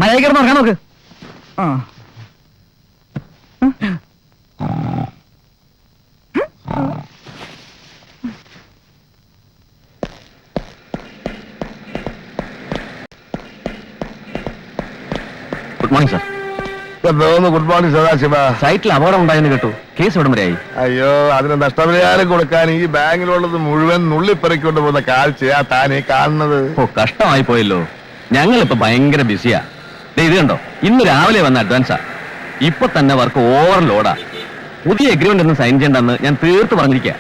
മഴ കിടന്ന് നോക്കാൻ നോക്ക്. Good morning sir. Good morning Sadashiva. സൈറ്റിൽ അപകടം ഉണ്ടായെന്ന് കേട്ടു. കേസ് എവിടം വരെയായി? അയ്യോ, അതിന് നഷ്ടപരിഹാരം കൊടുക്കാൻ ഈ ബാങ്കിലുള്ളത് മുഴുവൻ നുള്ളിപ്പെറിക്കൊണ്ട് പോകുന്ന കാഴ്ചയാ താനീ കാണുന്നത്. ഓ, കഷ്ടമായി പോയല്ലോ. ഞങ്ങളിപ്പോ ഭയങ്കര ബിസിയാ. ഇത് കണ്ടോ, ഇന്ന് രാവിലെ വന്ന അഡ്വാൻസാ. ഇപ്പൊ തന്നെ വർക്ക് ഓവർലോഡാ. പുതിയ എഗ്രിമെന്റ് ഒന്ന് സൈൻ ചെയ്യണ്ടെന്ന് ഞാൻ തീർത്ത് പറഞ്ഞിരിക്കുക.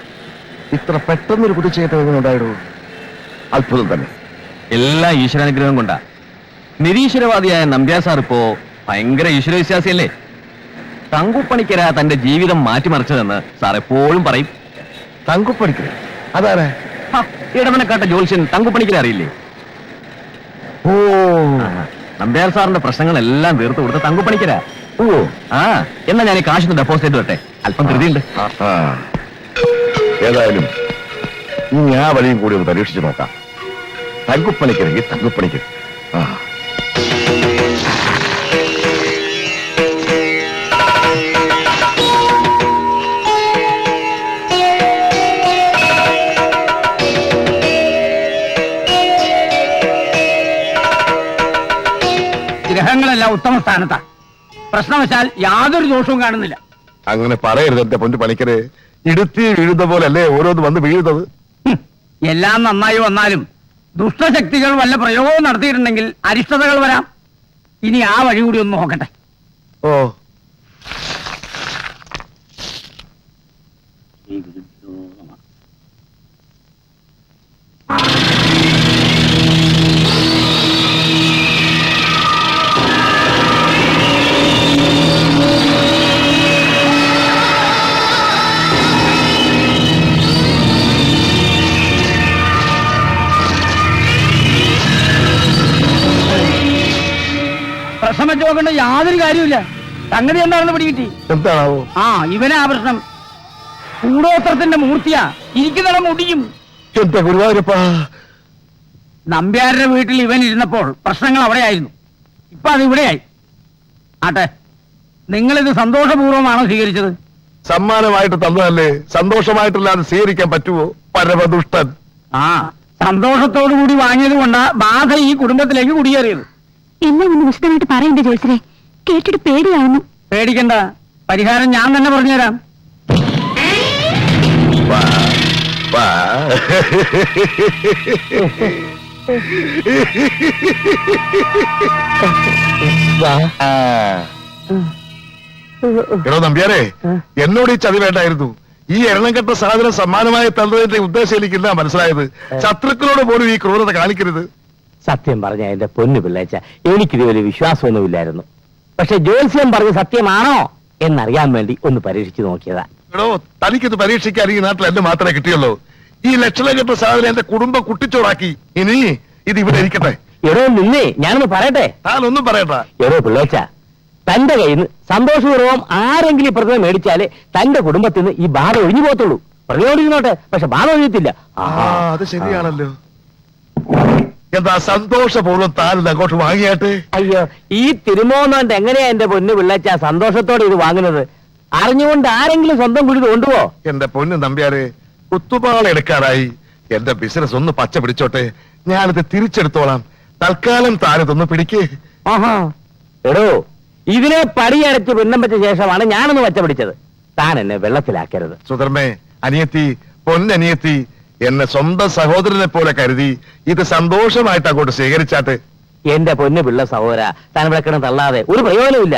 ഇത്ര പെട്ടെന്നൊരു കുതിച്ചേറ്റുണ്ടായിടൂ. അത്ഭുതം തന്നെ. എല്ലാം ഈശ്വരാനുഗ്രഹം കൊണ്ടാ. നിരീശ്വരവാദിയായ നമ്പ്യാർ സാർ ഇപ്പോ ഭയങ്കര ഈശ്വരവിശ്വാസിയല്ലേ? തങ്കുപ്പണിക്കര തന്റെ ജീവിതം മാറ്റിമറിച്ചതെന്ന് സാർ എപ്പോഴും പറയും. തങ്കുപ്പണിക്കര അതാരെ? ഇടമനക്കാട്ട ജോത്സ്യൻ തങ്കുപ്പണിക്കര അറിയില്ലേ? ഓ, നമ്പ്യാർ സാറിന്റെ പ്രശ്നങ്ങളെല്ലാം തീർത്ത് കൊടുത്ത തങ്കുപ്പണിക്കര. ഓ, എന്നാ ഞാൻ ഈ കാശൊന്ന് ഡെപ്പോസിറ്റ് വരട്ടെ. അല്പം ധൃതിയുണ്ട്. ഏതായാലും ഇനി ആ വഴിയും കൂടി ഒന്ന് പരീക്ഷിച്ചു നോക്കാം. തങ്കുപ്പണിക്കരെങ്കിൽ തങ്കുപ്പണിക്കർ. ഗ്രഹങ്ങളെല്ലാം ഉത്തമ സ്ഥാനത്താ. പ്രശ്നവശാൽ യാതൊരു ദോഷവും കാണുന്നില്ല. അങ്ങനെ പറയരുത് എന്റെ പൊന്നു പണിക്കര്. ഇടുത്തി വീഴുന്ന പോലല്ലേ ഓരോന്ന് വന്ന് വീഴുന്നത്. എല്ലാം നന്നായി വന്നാലും ദുഷ്ടശക്തികൾ വല്ല പ്രയോഗവും നടത്തിയിട്ടുണ്ടെങ്കിൽ അരിഷ്ടതകൾ വരാം. ഇനി ആ വഴി കൂടി ഒന്ന് നോക്കട്ടെ. ഓ, പ്രശ്നം വെച്ച് നോക്കേണ്ട യാതൊരു കാര്യമില്ല. സംഗതി എന്താണെന്ന് പിടികിട്ടി. എന്താണാവോ? ഇവനാ പ്രശ്നം. കൂടോത്രത്തിന്റെ മൂർത്തിയാ. ഇരിക്കുന്നിടം മുടിയും. എന്താ ഗുരുവായൂരപ്പാ? നമ്പ്യാരുടെ വീട്ടിൽ ഇവൻ ഇരുന്നപ്പോൾ പ്രശ്നങ്ങൾ അവിടെയായിരുന്നു. ഇപ്പൊ അത് ഇവിടെയായി. ആട്ടെ, നിങ്ങളിത് സന്തോഷപൂർവ്വമാണോ സ്വീകരിച്ചത്? സമ്മാനമായിട്ട് തന്നതല്ലേ, സന്തോഷമായിട്ടില്ലാതെ സ്വീകരിക്കാൻ പറ്റുമോ? പരമദുഷ്ടൻ. സന്തോഷത്തോടു കൂടി വാങ്ങിയത് കൊണ്ടാ ബാധ ഈ കുടുംബത്തിലേക്ക് കുടിയേറിയത്. എല്ലാം ഒന്ന് വിശദമായിട്ട് പറയണ്ടേ ജോത്സരെ? കേട്ടിട്ട് പേടിയാവുന്നു. പേടിക്കണ്ട, പരിഹാരം ഞാൻ തന്നെ പറഞ്ഞുതരാം. എടോ നമ്പ്യാരെ, എന്നോട് ഈ ചതി വേണ്ടായിരുന്നു. ഈ എണ്ണം കെട്ട സാധനം സമ്മാനമായി തന്നതിന്റെ ഉദ്ദേശം എനിക്കില്ല മനസ്സിലായത്. ശത്രുക്കളോട് പോലും ഈ ക്രൂരത കാണിക്കരുത്. സത്യം പറഞ്ഞ എന്റെ പൊന്നു പിള്ളേച്ച, എനിക്കിത് വലിയ വിശ്വാസമൊന്നുമില്ലായിരുന്നു. പക്ഷെ ജോത്സ്യം പറഞ്ഞ സത്യമാണോ എന്നറിയാൻ വേണ്ടി ഒന്ന് പരീക്ഷിച്ചു നോക്കിയതാ. എടോ, തനിക്കിത് പരീക്ഷിക്കാൻ ഈ നാട്ടിൽ എന്നെ മാത്രമേ കിട്ടിയുള്ളൂ. ഈ ലക്ഷണം കെട്ട സാധനം എന്റെ കുടുംബം കുട്ടിച്ചോറാക്കി. ഇനി ഇത് ഇവിടെ ഇരിക്കട്ടെ. എടോ നിന്നേ, ഞാനൊന്ന് പറയട്ടെ. താനൊന്നും പറയണ്ട. എടോ പിള്ളേച്ച, തന്റെ കയ്യിൽ നിന്ന് സന്തോഷപൂർവ്വം ആരെങ്കിലും പ്രതിമ മേടിച്ചാലേ തന്റെ കുടുംബത്തിൽ നിന്ന് ഈ ബാധ ഒഴിഞ്ഞു പോകത്തുള്ളൂ. പ്രതിമോടിക്കുന്നോട്ടെ, പക്ഷെ ബാധ ഒഴിയത്തില്ല. അത് ശരിയാണല്ലോ. എന്താ സന്തോഷപൂർവ്വം താനിത് അങ്ങോട്ട് വാങ്ങിയാട്ടെ? അയ്യോ, ഈ തിരുമോന്നോണ്ട് എങ്ങനെയാ എന്റെ പൊന്നു പിള്ളേച്ച സന്തോഷത്തോടെ ഇത് വാങ്ങുന്നത്? അറിഞ്ഞുകൊണ്ട് ആരെങ്കിലും സ്വന്തം കുഴി കൊണ്ടുപോ. എന്റെ പൊന്നു നമ്പ്യാരെ, കുത്തുപാള എടുക്കാറായി. എന്റെ ബിസിനസ് ഒന്ന് പച്ച പിടിച്ചോട്ടെ, ഞാനിത് തിരിച്ചെടുത്തോളാം. തൽക്കാലം താനിതൊന്ന് പിടിക്കേ. എടോ, ഇതിനെ പടിയടച്ച് പിന്നം വെച്ച ശേഷമാണ് ഞാനൊന്ന് വച്ച പിടിച്ചത്. താൻ എന്നെ വെള്ളത്തിലാക്കരുത്. സുധർമ്മേ, അനിയത്തി, പൊന്നനിയത്തി, എന്നെ സ്വന്തം സഹോദരനെ പോലെ കരുതി ഇത് സന്തോഷമായിട്ട് അങ്ങോട്ട് സ്വീകരിച്ചാട്ടെ. എന്റെ പൊന്നു പിള്ള സഹോദര, താൻ വിളക്കണം തള്ളാതെ ഒരു പ്രയോജനമില്ല.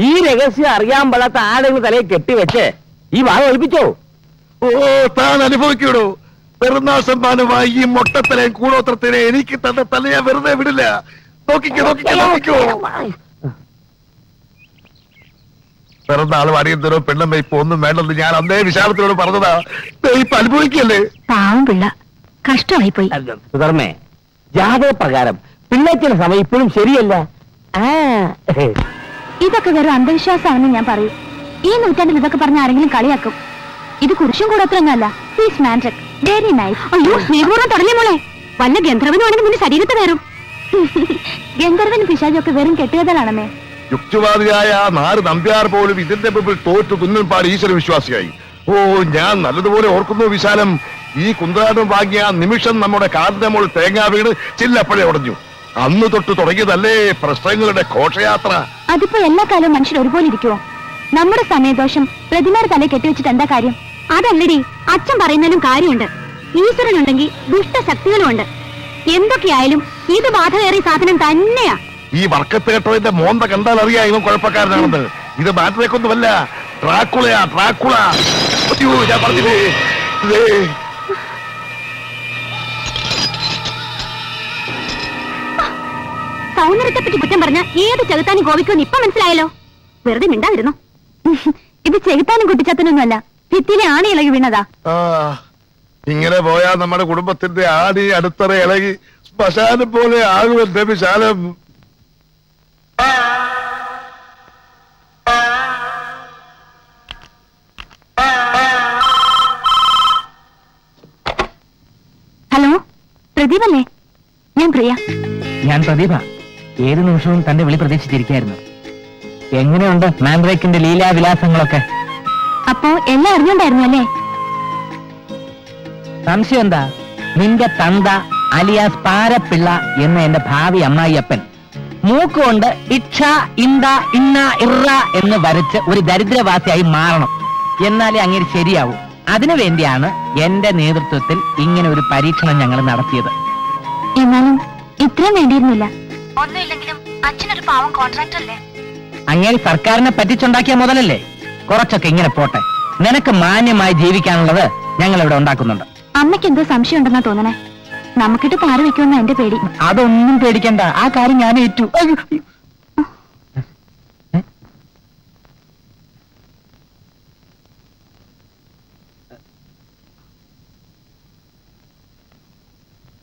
ഈ രഹസ്യം അറിയാൻ പാടാത്ത ആരെങ്കിലും തലയെ കെട്ടിവെച്ച് ഈ ഭാഗം ഒളിപ്പിച്ചോ. ഓ, താൻ അനുഭവിക്കൂടോ. പെരുന്നാൾ സമ്മാനമായി ഈ മൊട്ടത്തലയും കൂടോത്രത്തിനെ എനിക്ക് തന്റെ തലയെ വെറുതെ വിടില്ല. നോക്കിക്കോ, നോക്കിക്കോ, നോക്കിക്കോ. പിറന്നാൾ അടിയന്തരോ പെണ്ണമ്മ ഇപ്പൊ ഒന്നും വേണ്ടെന്ന് ഞാൻ അന്നേ വിശാലത്തിനോട് പറഞ്ഞതാ. ഇപ്പൊ അനുഭവിക്കല്ലേ. പാവം പിള്ള, കഷ്ടമായി പോയി. സുധർമ്മേ, ജാതക പ്രകാരം പിള്ളേച്ചിന്റെ സമയം ഇപ്പോഴും ശരിയല്ല. ഇതൊക്കെ വെറും അന്ധവിശ്വാസമാണെന്ന് ഞാൻ പറയൂ. ഈ നൂറ്റാണ്ടിൽ ഇതൊക്കെ പറഞ്ഞ ആരെങ്കിലും കളിയാക്കും. ഇത് കുരിശും കൂടൊത്രയൊന്നുമല്ല. Very nice. അയ്യോ, സ്നേഹപൂർവ്വം തുടങ്ങി മോളെ. വല്ല ഗന്ധർവനുമാണെങ്കിൽ നിന്റെ ശരീരത്തെ കയറും. ഗന്ധർവൻ പിശാചൊക്കെ വെറും കെട്ടുകഥകളാണെന്നേ. യുക്തിവാദിയായ ആ 4 നമ്പ്യാർ പോലും ഇതിന്റെ മുമ്പിൽ തോറ്റു തുന്നൽപ്പാട് ഈശ്വര വിശ്വാസിയായി. ഓ, ഞാൻ നല്ലതുപോലെ ഓർക്കുന്നു വിശാലം. ഈ കുന്തലാട്ടം വാങ്ങിയ ആ നിമിഷം നമ്മുടെ കാറിന്റെ മുകളിൽ തേങ്ങാ വീണ് ചില്ലപ്പഴേ ഉടഞ്ഞു. അന്ന് തൊട്ട് തുടങ്ങിയതല്ലേ പ്രശ്നങ്ങളുടെ ഘോഷയാത്ര. അതിപ്പോ എല്ലാ കാലവും മനുഷ്യർ ഒരുപോലെ ഇരിക്കുവോ? നമ്മുടെ സമയദോഷം പ്രതിമയുടെ തലയിൽ കെട്ടിവെച്ചിട്ട് എന്താ കാര്യം? അതല്ലടി, അച്ഛൻ പറയുന്നതിനും കാര്യമുണ്ട്. ഈശ്വരനുണ്ടെങ്കിൽ ദുഷ്ടശക്തികളും ഉണ്ട്. എന്തൊക്കെയായാലും ഇത് ബാധകേറിയ സാധനം തന്നെയാ. ഈ വർക്കത്ത് കെട്ടതിന്റെ മോന്ത കണ്ടാൽ അറിയാം ഇവൻ കുഴപ്പക്കാരനാണെന്ന്. ഇത് ബാറ്ററിക്കൊന്നുമല്ല, ട്രാക്കുളയാ, ട്രാക്കുള. അയ്യോ, ഞാൻ പറഞ്ഞില്ലേ. ദേ. സൗന്ദര്യത്തെ പറ്റി കുറ്റം പറഞ്ഞ ഏത് ചെകുത്താനും കോപിക്കുമെന്ന് ഇപ്പൊ മനസ്സിലായല്ലോ. വെറുതെ മിണ്ടാതിരുന്നു. ഇത് ചെകുത്താനും കുട്ടിച്ചത്തനൊന്നുമല്ല, ഭിത്തിയിലെ ആണി ഇളകി വീണതാ. ആ, ഇങ്ങനെ പോയാൽ നമ്മുടെ കുടുംബത്തിന്റെ ആടി അടുത്തറ ഇളകി ശ്മശാനം പോലെ ആകുമെന്റെ വിശാലം. ഹലോ, പ്രദീപല്ലേ? ഞാൻ പ്രിയ. ഞാൻ പ്രദീപ. ഏത് നിമിഷവും തന്റെ വിളി പ്രതീക്ഷിച്ചിരിക്കായിരുന്നു. എങ്ങനെയുണ്ട് മാൻഡ്രേക്കിന്റെ ലീലാവിലാസങ്ങളൊക്കെ? അപ്പോ എല്ലാം അറിഞ്ഞോണ്ടായിരുന്നു അല്ലേ? സംശയം എന്താ? നിന്റെ തന്ത അലിയാസ് പാരപ്പിള്ള എന്ന എന്റെ ഭാവി അമ്മായിയപ്പൻ മൂക്കുകൊണ്ട് ഇക്ഷ ഇന്ത ഇന്ന ഇറ എന്ന് വരച്ച് ഒരു ദരിദ്രവാസിയായി മാറണം. എന്നാലേ അങ്ങനെ ശരിയാവൂ. അതിനുവേണ്ടിയാണ് എന്റെ നേതൃത്വത്തിൽ ഇങ്ങനെ ഒരു പരീക്ഷണം ഞങ്ങൾ നടത്തിയത്. എന്നാലും ഇത്രയും വേണ്ടിയിരുന്നില്ല. ഒന്നുമില്ലെങ്കിലും അച്ഛനൊരു പാവം കോൺട്രാക്ടർ അല്ലേ? അങ്ങനെ സർക്കാരിനെ പറ്റിച്ചുണ്ടാക്കിയ മുതലല്ലേ. കുറച്ചൊക്കെ ഇങ്ങനെ പോട്ടെ. നിനക്ക് മാന്യമായി ജീവിക്കാനുള്ളത് ഞങ്ങൾ ഇവിടെ ഉണ്ടാക്കുന്നുണ്ട്. അമ്മയ്ക്ക് എന്തോ സംശയം ഉണ്ടെന്നാ തോന്നണേ. നമുക്കിട്ട് പാര വെക്കുമെന്ന എന്റെ പേടി. അതൊന്നും പേടിക്കണ്ട, ആ കാര്യം ഞാൻ ഏറ്റു.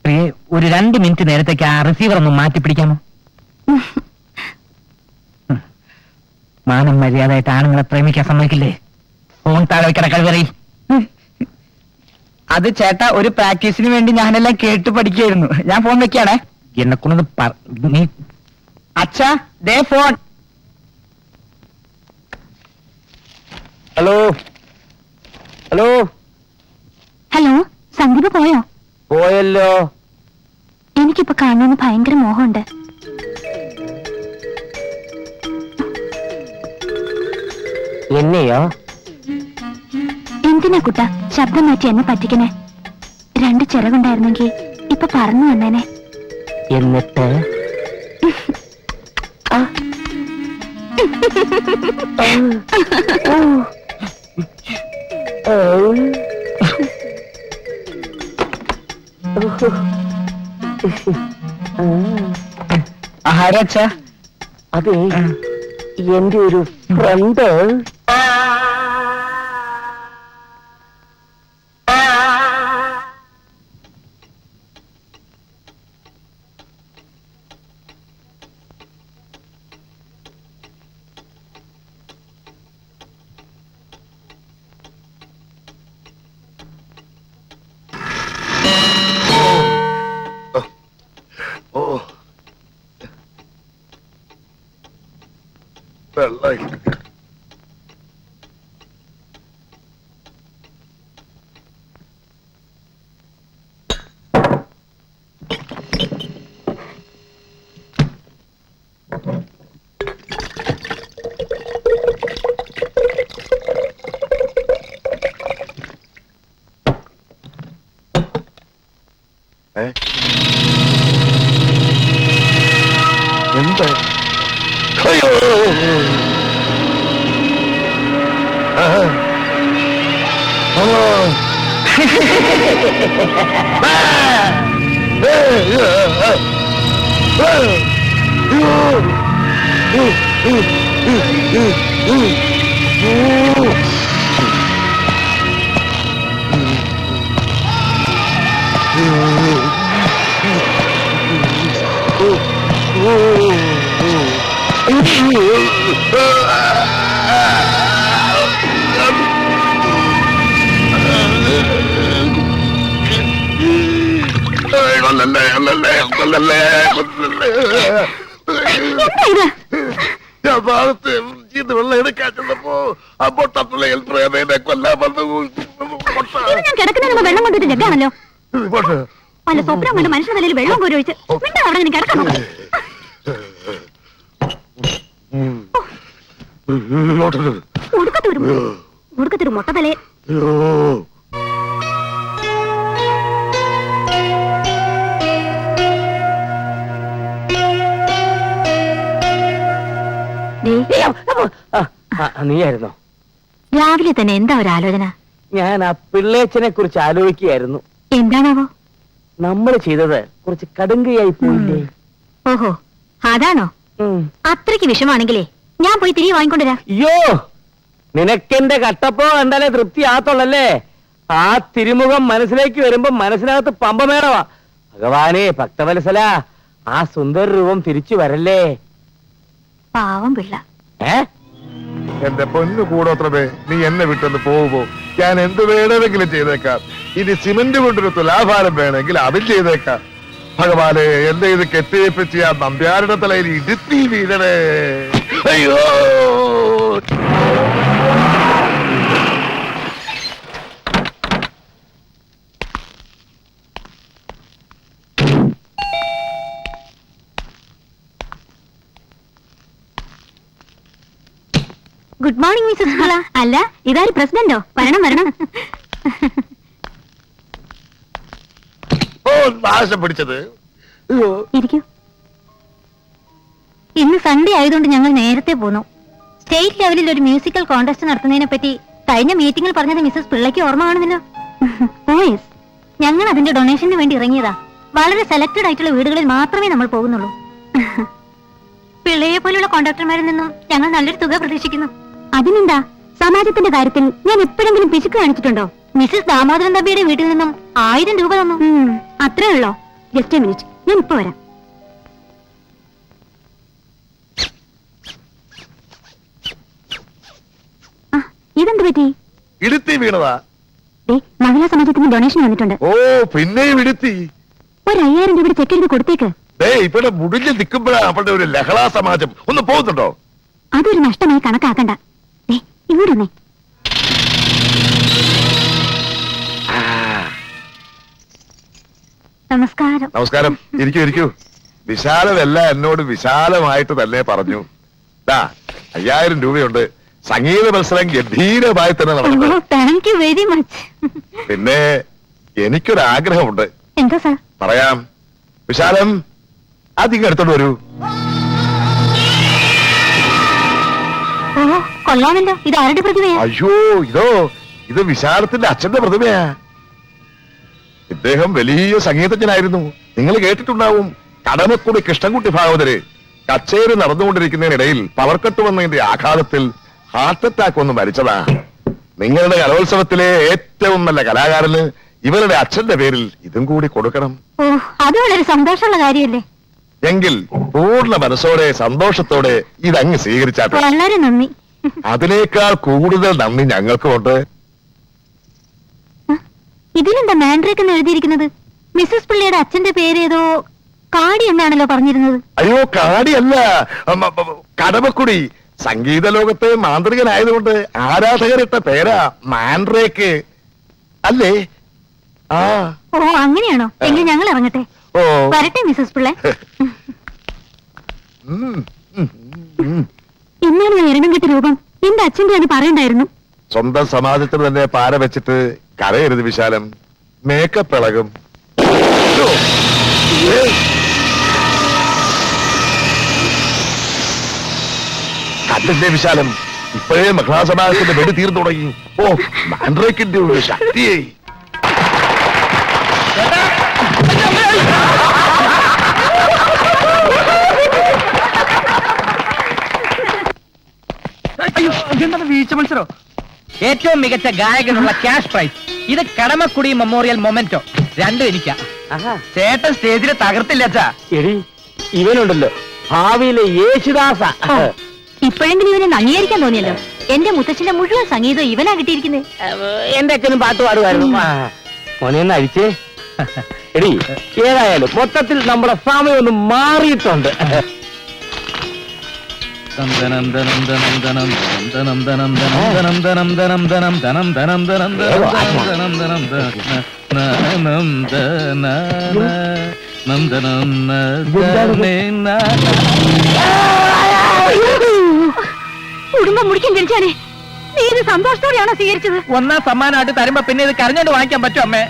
പ്രിയേ, ഒരു 2 മിനിറ്റ് നേരത്തേക്ക് ആ റിസീവർ ഒന്ന് മാറ്റി പിടിക്കാമോ? മാനം മര്യാദയായിട്ട് ആണുങ്ങളെ പ്രേമിക്കാൻ സമ്മതിക്കില്ലേ? ഫോൺ താഴെ വയ്ക്കട കഴിവറി. അത് ചേട്ടാ, ഒരു പ്രാക്ടീസിന് വേണ്ടി ഞാനെല്ലാം കേട്ട് പഠിക്കായിരുന്നു. ഞാൻ ഫോൺ വെക്കാണേ. എന്നെ കൊണ്ടൊന്ന് നീ അച്ഛാ, ദേ phone. Hello hello hello, Sandeep പോയോ? പോയല്ലോ. എനിക്കിപ്പോ കാണുമെന്ന് ഭയങ്കര മോഹമുണ്ട്. എന്നെയോ? എന്തിനാ കുട്ട ശബ്ദം മാറ്റി എന്നെ പറ്റിക്കണേ? 2 ചിറകുണ്ടായിരുന്നെങ്കിൽ ഇപ്പൊ പറന്നു വന്നേനെ. എന്നിട്ട് ആരാച്ച? അതെ, എന്റെ ഒരു ഫ്രണ്ട്. ഓ, വെള്ളായി. എന്താ? അയ്യോ! ആ. ആ. കൊല്ലല്ലേ കൊല്ലല്ലേ കൊല്ലല്ലേ കൊല്ലല്ലേ. എന്താ ഇത്? ഞാൻ ഭാഗത്ത് ഇത് വെള്ളം എടുക്കാൻ ചെന്നപ്പോ ആ പൊട്ടത്തിലയിൽ പ്രേതേനെ കൊല്ലാൻ വന്നു. ഇത് ഞാൻ കിടക്കുന്നതിന് മുമ്പ് വെള്ളം കൊണ്ടിട്ട് ജഗ്ഗാണല്ലോ. പല സ്വപ്നം കൊണ്ട് മനുഷ്യന്റെ തലയിൽ വെള്ളം കോരി ഒഴിച്ച് പിന്നെ അവിടെ നിന്ന് കിടക്കാൻ നോക്കാം. ഒടുക്കത്തൊരു മുട്ട തലേ. നീയായിരുന്നോ? രാവിലെ തന്നെ എന്താ ഒരു ആലോചന? ഞാൻ ആ പിള്ളേച്ചനെ കുറിച്ച് ആലോചിക്കുകയായിരുന്നു. എന്താണാവോ? നമ്മൾ ചെയ്തത് കുറച്ച് കടുങ്കയായി പോയില്ലേ? ഓഹോ, അതാണോ? അത്രയ്ക്ക് വിഷമാണെങ്കിലേ ഞാൻ പോയി തിരികെ വാങ്ങിക്കൊണ്ടുവരാം. അയ്യോ, നിനക്കെന്റെ കട്ടപ്പോ കണ്ടാലേ തൃപ്തി ആത്തോളല്ലേ? ആ തിരുമുഖം മനസ്സിലേക്ക് വരുമ്പോ മനസ്സിനകത്ത് പമ്പമേടവാ. ഭഗവാനെ ഭക്തവത്സല, ആ സുന്ദര രൂപം തിരിച്ചു വരല്ലേ? പാവം പിള്ള. എന്റെ പൊന്നു കൂടോത്രമേ, നീ എന്നെ വിട്ടൊന്ന് പോകുമ്പോ ഞാൻ എന്ത് വേണമെങ്കിലും ചെയ്തേക്കാം. ഇനി സിമന്റ് കൊണ്ടൊരു തുലാഭാരം വേണമെങ്കിൽ അതും ചെയ്തേക്കാം. ഭഗവാനെ, എന്റെ ഇത് കെട്ടിയേപ്പിച്ച് ആ നമ്പ്യാരുടെ തലയിൽ ഇടുത്തി വീഴണേ. അയ്യോ, ഗുഡ് മോർണിംഗ് മിസ്സസ് പിള്ള. അല്ല, ഇതാര് പ്രസിഡന്റോ? വരണം വരണം. ഓ നാശം പിടിച്ചത്. ഇരിക്കൂ. ഇന്ന് സൺഡേ ആയതുകൊണ്ട് ഞങ്ങൾ നേരത്തെ പോന്നു. സ്റ്റേറ്റ് ലെവലിൽ ഒരു മ്യൂസിക്കൽ കോൺടെസ്റ്റ് നടത്തുന്നതിനെ പറ്റി കഴിഞ്ഞ മീറ്റിംഗിൽ പറഞ്ഞത് മിസ്സസ് പിള്ളയ്ക്ക് ഓർമ്മ കാണുന്നില്ല. ഓയസ്, ഞങ്ങൾ അതിന്റെ ഡൊണേഷന് വേണ്ടി ഇറങ്ങിയതാ. വളരെ സെലക്ടഡ് ആയിട്ടുള്ള വീടുകളിൽ മാത്രമേ നമ്മൾ പോകുന്നുള്ളൂ. പിള്ളയെ പോലുള്ള കോൺട്രാക്ടർമാരിൽ നിന്നും ഞങ്ങൾ നല്ലൊരു തുക പ്രതീക്ഷിക്കുന്നു. അതിനെന്താ, സമാജത്തിന്റെ കാര്യത്തിൽ ഞാൻ എപ്പോഴെങ്കിലും പിശുക്ക് കാണിച്ചിട്ടുണ്ടോ? മിസ്സസ് ദാമോദരൻ തമ്പിയുടെ വീട്ടിൽ നിന്നും 1000 രൂപ തന്നു. അത്രേ ഉള്ളോ? ജസ്റ്റ് എ മിനിറ്റ്, ഞാൻ ഇപ്പൊ വരാം. ഇതെന്ത് പറ്റി? ഇടുത്തി വീണതാ. മഹിളാ സമാജത്തിന് ഡൊണേഷൻ വന്നിട്ടുണ്ട്. ഓ, പിന്നെയും ഇടുത്തി. ഒരു 5000 രൂപയുടെ ചെക്ക് എഴുതി കൊടുത്തേക്ക്. ഇവിടെ മുടിഞ്ഞ് നിൽക്കുമ്പോഴാ അവളുടെ ഒരു ലഹളാ സമാജം. ഒന്ന് പോകുന്നുണ്ടോ? അതൊരു നഷ്ടമായി കണക്കാക്കണ്ട. ഇവിടെ വന്നേ. നമസ്കാരം. നമസ്കാരം. ഇരിക്കൂ ഇരിക്കൂ. വിശാലമെല്ലാം എന്നോട് വിശാലമായിട്ട് തന്നെ പറഞ്ഞു. 5000 രൂപയുണ്ട്. സംഗീത മത്സരം ഗംഭീരമായി തന്നെ നടന്നു. Thank you very much. പിന്നെ എനിക്കൊരാഗ്രഹമുണ്ട്. എന്താ സാർ? പറയാം. വിശാലം, അധികം എടുത്തോണ്ട് വരൂ. ഓ, കൊള്ളാമല്ലോ. ഇത് ആരുടെ പ്രതിമയാ? അയ്യോ, ഇത് വിശാലത്തിന്റെ അച്ഛന്റെ പ്രതിമയാ. ഇദ്ദേഹം വലിയ സംഗീതജ്ഞനായിരുന്നു. നിങ്ങൾ കേട്ടിട്ടുണ്ടാവും. കടമക്കുടി കൃഷ്ണൻകുട്ടി ഭാഗവതര് കച്ചേരി നടന്നുകൊണ്ടിരിക്കുന്നതിനിടയിൽ പവർക്കട്ട് വന്നതിന്റെ ആഘാതത്തിൽ ഹാർട്ട് അറ്റാക്ക് വന്ന് മരിച്ചതാ. നിങ്ങളുടെ കലോത്സവത്തിലെ ഏറ്റവും നല്ല കലാകാരന് ഇവരുടെ അച്ഛന്റെ പേരിൽ ഇതും കൂടി കൊടുക്കണം. ഓ, അത് വളരെ സന്തോഷമുള്ള കാര്യമല്ലേ? എങ്കിൽ പൂർണ്ണ മനസ്സോടെ സന്തോഷത്തോടെ ഇതങ്ങ് സ്വീകരിച്ചാട്ടെ. വളരെ നന്ദി. അതിനേക്കാൾ കൂടുതൽ നന്ദി ഞങ്ങൾക്കുമുണ്ട്. ഇതിലെന്താ മാൻഡ്രേക്ക് എന്ന് എഴുതിയിരിക്കുന്നത്? മിസ്സസ് പിള്ളയുടെ അച്ഛന്റെ പേരേതോ കാടി എന്നാണല്ലോ പറഞ്ഞിരുന്നത്. അയ്യോ, കാടിയല്ല, കടമക്കുടി. സംഗീത ലോകത്തെ മാന്ത്രികനായതുകൊണ്ട് ആരാധകരിട്ട പേരാ മാൻഡ്രേക്ക് അല്ലേ? ആ, ഓ, അങ്ങനെയാണോ? എങ്കിൽ ഞങ്ങൾ ഇറങ്ങട്ടെ. ഓ, വരട്ടെ മിസ്സസ് പിള്ള. ഉം, ഉം, ഉം. എന്നാണ് എരണം കെട്ട രൂപം എന്റെ അച്ഛന്റെ ആണ് പറയണ്ടായിരുന്നു. സ്വന്തം സമാജത്തിന് തന്നെ പാര വെച്ചിട്ട് കരയരുത് വിശാലം. മേക്കപ്പ് ഇളകും. കണ്ടില്ലേ വിശാലം, ഇപ്പോഴേ മഹിളാ സമാജത്തിന്റെ വെടി തീർന്നു തുടങ്ങി. ഓ, മാൻഡ്രേക്കിന്റെ ഒരു ശക്തിയെ. വീഴ്ച മത്സരോ? ഏറ്റവും മികച്ച ഗായകനുള്ള ക്യാഷ് പ്രൈസ്. ഇത് കടമക്കുടി മെമ്മോറിയൽ മൊമെന്റോ. രണ്ടും എനിക്കാ. ചേട്ടൻ സ്റ്റേജിൽ തകർത്തില്ല അച്ഛാ. എടി, ഇവനുണ്ടല്ലോ ഭാവിയിലെ യേശുദാസ. ഇപ്പോഴെങ്കിലും ഇവനെ അംഗീകരിക്കാൻ തോന്നിയല്ലോ. എന്റെ മുത്തച്ഛന്റെ മുഴുവൻ സംഗീതം ഇവനാ കിട്ടിയിരിക്കുന്നത്. എന്റെ അച്ഛനും പാട്ട് പാടുമായിരുന്നു. മോനെ ഒന്ന് അഴിച്ചേ. എടി ഏതായാലും മൊത്തത്തിൽ നമ്മുടെ സമയം ഒന്ന് മാറിയിട്ടുണ്ട്. കുടുംബം മുടിക്കാൻ ജനിച്ചാനെ നീ ഇത് സന്തോഷത്തോടെയാണോ സ്വീകരിച്ചത്? ഒന്നാം സമ്മാനമായിട്ട് തരുമ്പോ പിന്നെ ഇത് കരഞ്ഞോണ്ട് വാങ്ങിക്കാൻ പറ്റും അമ്മേ?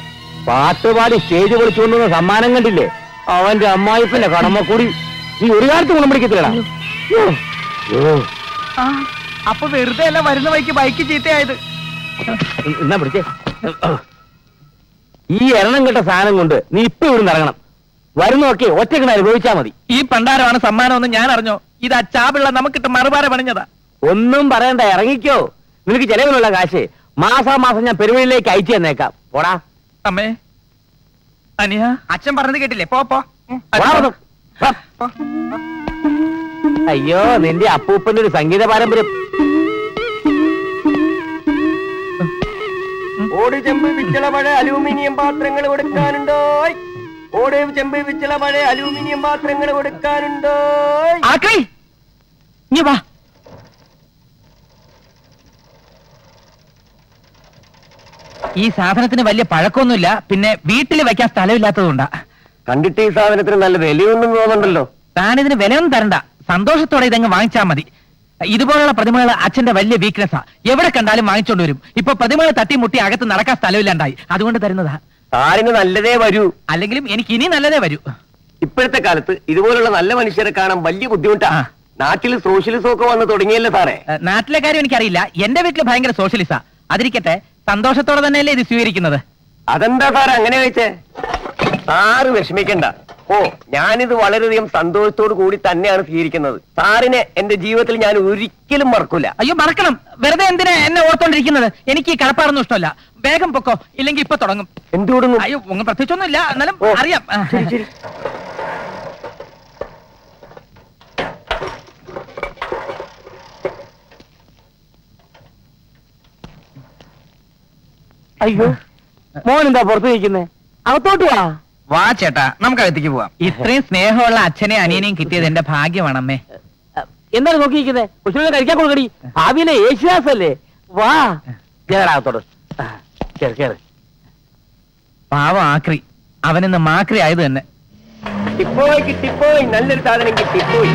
പാട്ടുപാടി സ്റ്റേജ് വിളിച്ചുകൊണ്ടുവന്ന സമ്മാനം കണ്ടില്ലേ? അവന്റെ അമ്മായിപ്പന്റെ കടമ കൂടി നീ ഒരു കാലത്ത് ഗുണം പിടിക്കത്തില്ല. അപ്പൊ വെറുതെ അല്ല വരുന്ന വഴിക്ക് ബൈക്ക് ചീത്തയായത്. എന്നാ പിടിച്ചേ. ഈ എണ്ണം കെട്ട സാധനം കൊണ്ട് നീ ഇപ്പൊ ഇവിടുന്ന് ഇറങ്ങണം. വരുന്നൊക്കെ ഒറ്റക്കിന് അനുഭവിച്ചാ മതി. ഈ പണ്ടാരമാണ് സമ്മാനം ഞാൻ അറിഞ്ഞോ? ഇത് അച്ചാപിള്ള നമുക്കിട്ട് മറുപാര പണിഞ്ഞതാ. ഒന്നും പറയണ്ട, ഇറങ്ങിക്കോ. നിനക്ക് ചെലവിലുള്ള കാശ് മാസാമാസം ഞാൻ പെരുവഴിയിലേക്ക് അയച്ചു തന്നേക്കാം. പോടാ. അമ്മേ അനിയ അച്ഛൻ പറഞ്ഞത് കേട്ടില്ലേ? പോ പോടാ അവിടുന്ന്. വാ. അയ്യോ, നിന്റെ അപ്പൂപ്പന്റെ ഒരു സംഗീത പാരമ്പര്യം. ഓട് ചെമ്പ് വിച്ചള പഴയ അലൂമിനിയം പാത്രങ്ങൾ കൊടുക്കാനുണ്ടോ? ഓട് ചെമ്പ് വിച്ചള പഴയ അലൂമിനിയം പാത്രങ്ങൾ കൊടുക്കാനുണ്ടോ? ആക്രി നീ വാ. ഈ സാധനത്തിന് വലിയ പഴക്കമൊന്നുമില്ല, പിന്നെ വീട്ടിൽ വെക്കാൻ സ്ഥലമില്ലാത്തതുകൊണ്ടാ. കണ്ടിട്ട് ഈ സാധനത്തിന് നല്ല വിലയൊന്നും തോന്നുന്നുണ്ടല്ലോ. താനിതിന് വിലയൊന്നും തരണ്ട, സന്തോഷത്തോടെ ഇതങ്ങ് വാങ്ങിച്ചാ മതി. ഇതുപോലുള്ള പ്രതിമകൾ അച്ഛന്റെ വലിയ വീക്ക്നെസ്സാ. എവിടെ കണ്ടാലും വാങ്ങിച്ചോണ്ട് വരും. ഇപ്പൊ പ്രതിമകൾ തട്ടിമുട്ടി അകത്ത് നടക്കാൻ സ്ഥലമില്ലാണ്ടായി, അതുകൊണ്ട് തരുന്നതാ. സാറിന് നല്ലതേ വരൂ. അല്ലെങ്കിലും എനിക്ക് ഇനി നല്ലതേ വരൂ. ഇപ്പോഴത്തെ കാലത്ത് ഇതുപോലുള്ള നല്ല മനുഷ്യരെ കാണാൻ വലിയ ബുദ്ധിമുട്ടാ. നാട്ടിൽ സോഷ്യലിസം ഒക്കെ വന്ന് തുടങ്ങിയല്ലേ സാറേ? നാട്ടിലെ കാര്യം എനിക്കറിയില്ല. എന്റെ വീട്ടിൽ ഭയങ്കര സോഷ്യലിസാ. അതിരിക്കട്ടെ, സന്തോഷത്തോടെ തന്നെയല്ലേ ഇത് സ്വീകരിക്കുന്നത്? അതെന്താ സാറേ അങ്ങനെ വെച്ചേ? സാറ് വിഷമിക്കണ്ട. ഓ, ഞാനിത് വളരെയധികം സന്തോഷത്തോടു കൂടി തന്നെയാണ് സ്വീകരിക്കുന്നത്. സാറിനെ എന്റെ ജീവിതത്തിൽ ഞാൻ ഒരിക്കലും മറക്കൂല. അയ്യോ, മറക്കണം. വെറുതെ എന്തിനാ എന്നെ ഓർത്തോണ്ടിരിക്കുന്നത്? എനിക്ക് ഈ കടപ്പാടൊന്നും ഇഷ്ടമല്ല. വേഗം പൊക്കോ, ഇല്ലെങ്കിൽ ഇപ്പൊ തുടങ്ങും. എന്ത് തുടങ്ങും? അയ്യോ, ഒന്നും പ്രത്യേകിച്ചൊന്നും ഇല്ല, എന്നാലും ഓ, അറിയാം. ശരി ശരി. അയ്യോ, മോൻ എന്താ പുറത്ത് നിൽക്കുന്നേ? അകത്തോട്ട് വാ. വാ ചേട്ടാ, നമുക്ക് അകത്തേക്ക് പോവാം. ഇത്രയും സ്നേഹമുള്ള അച്ഛനെയും അനിയനെയും കിട്ടിയത് എന്റെ ഭാഗ്യമാണമ്മേ. എന്താണ് നോക്കിയിരിക്കുന്നത്? കൊച്ചിനെ കഴിക്കാൻ കൊടുക്കടി. ഭാവിയിലെ യേശുദാസ് അല്ലേ? വാ, കേറാകത്തോട്. കേറ്. പാവം ആക്രി, അവനിന്ന് മാക്രി ആയത് തന്നെ. കിട്ടിപ്പോയി നല്ലൊരു സാധനം കിട്ടിപ്പോയി.